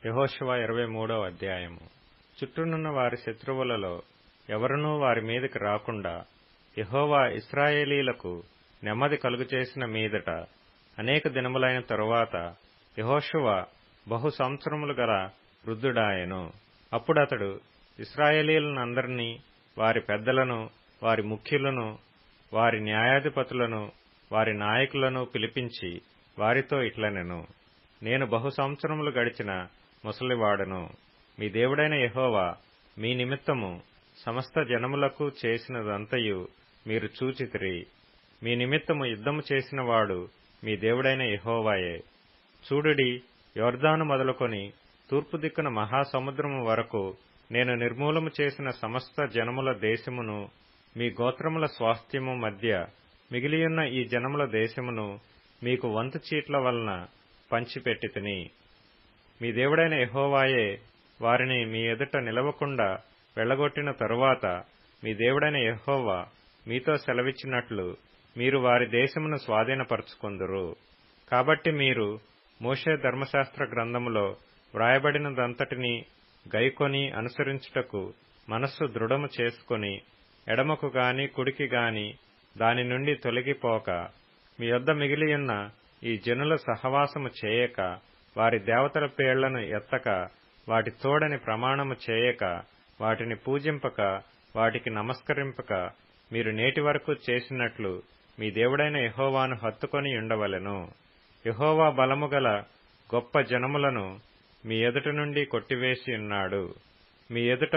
యెహోషువ 23వ అధ్యాయము. చుట్టూనున్న వారి శత్రువులలో ఎవరునూ వారి మీదికి రాకుండా యెహోవా ఇశ్రాయేలీలకు నెమ్మది కలుగచేసిన మీదట అనేక దినములైన తరువాత యెహోషువ బహు సంవత్సరములు గల వృద్ధుడాయెను. అప్పుడతడు ఇశ్రాయేలీయులనందరినీ, వారి పెద్దలను, వారి ముఖ్యులను, వారి న్యాయాధిపతులను, వారి నాయకులను పిలిపించి వారితో ఇట్లనెను: నేను బహు సంవత్సరములు గడిచిన ముసలివాడను. మీ దేవుడైన యెహోవా మీ నిమిత్తము సమస్త జనములకు చేసినదంతయు మీరు చూచితిరి. మీ నిమిత్తము యుద్ధము చేసినవాడు మీ దేవుడైన యెహోవాయే. చూడుడి, యొర్దాను మొదలుకొని తూర్పు దిక్కున మహాసముద్రము వరకు నేను నిర్మూలము చేసిన సమస్త జనముల దేశమును, మీ గోత్రముల స్వాస్థ్యము మధ్య మిగిలియున్న ఈ జనముల దేశమును మీకు వంతు చీట్ల వలన పంచిపెట్టితిని. మీ దేవుడైన యెహోవాయే వారిని మీ ఎదుట నిలవకుండా వెళ్లగొట్టిన తరువాత మీ దేవుడైన యెహోవా మీతో సెలవిచ్చినట్లు మీరు వారి దేశమును స్వాధీనపరచుకొందురు. కాబట్టి మీరు మోషే ధర్మశాస్త్ర గ్రంథములో వ్రాయబడినదంతటినీ గైకొని అనుసరించుటకు మనస్సు దృఢము చేసుకొని ఎడమకు గాని కుడికి గాని దాని నుండి తొలగిపోక, మీ యొద్ద మిగిలియున్న ఈ జనుల సహవాసము చేయక, వారి దేవతల పేళ్లను ఎత్తక, వాటి తోడని ప్రమాణము చేయక, వాటిని పూజింపక, వాటికి నమస్కరింపక, మీరు నేటి వరకు చేసినట్లు మీ దేవుడైన యెహోవాను హత్తుకొని ఉండవలెను. యెహోవా బలము గల గొప్ప జనములను మీ ఎదుట నుండి కొట్టివేసి ఉన్నాడు. మీ ఎదుట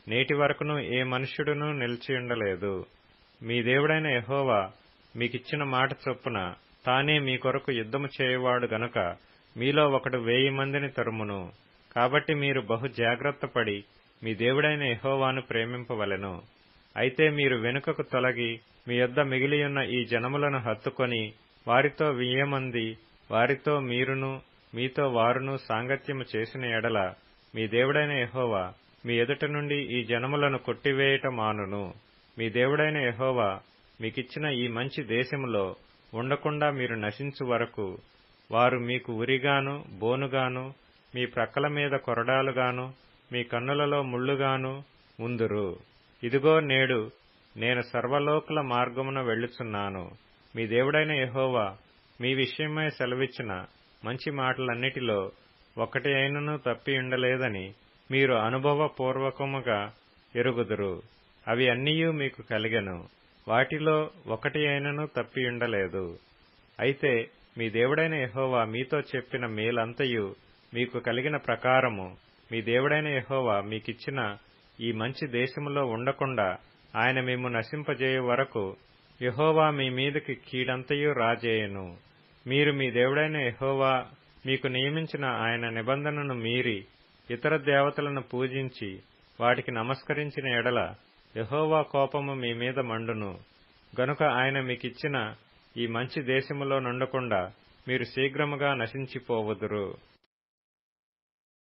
నేటి వరకును ఏ మనుష్యుడునూ నిలిచియుండలేదు. మీ దేవుడైన యెహోవా మీకిచ్చిన మాట చొప్పున తానే మీ కొరకు యుద్ధము చేయువాడు గనుక మీలో ఒకడు 1000 మందిని తరుమును. కాబట్టి మీరు బహు జాగ్రత్తపడి మీ దేవుడైన యెహోవాను ప్రేమింపవలెను. అయితే మీరు వెనుకకు తొలగి మీ యొద్ద మిగిలియున్న ఈ జనములను హత్తుకొని వారితో 1000 మంది, వారితో మీరును మీతో వారును సాంగత్యము చేసిన ఎడల మీ దేవుడైన యెహోవా మీ ఎదుట నుండి ఈ జనములను కొట్టివేయట మానును. మీ దేవుడైన యెహోవా మీకిచ్చిన ఈ మంచి దేశములో ఉండకుండా మీరు నశించు వరకు వారు మీకు ఉరిగాను, బోనుగాను, మీ ప్రక్కల మీద కొరడాలుగాను, మీ కన్నులలో ముళ్లుగాను ఉందురు. ఇదిగో, నేడు నేను సర్వలోకుల మార్గమున వెళ్ళుచున్నాను. మీ దేవుడైన యెహోవా మీ విషయమై సెలవిచ్చిన మంచి మాటలన్నిటిలో ఒకటి అయినను తప్పియుండలేదని మీరు అనుభవపూర్వకముగా ఎరుగుదురు. అవి అన్నియూ మీకు కలిగెను, వాటిలో ఒకటి అయినను తప్పియుండలేదు. అయితే మీ దేవుడైన యెహోవా మీతో చెప్పిన మేలంతయు మీకు కలిగిన ప్రకారము మీ దేవుడైన యెహోవా మీకిచ్చిన ఈ మంచి దేశములో ఉండకుండా ఆయన మిమ్ము నశింపజేయు వరకు యెహోవా మీ మీదికి కీడంతయు రాజేయును. మీరు మీ దేవుడైన యెహోవా మీకు నియమించిన ఆయన నిబంధనను మీరి ఇతర దేవతలను పూజించి వాటికి నమస్కరించిన ఎడల యెహోవా కోపము మీ మీద మండును. గనుక ఆయన మీకిచ్చిన ఈ మంచి దేశములో నుండకుండా మీరు శీఘ్రముగా నశించిపోవుదురు.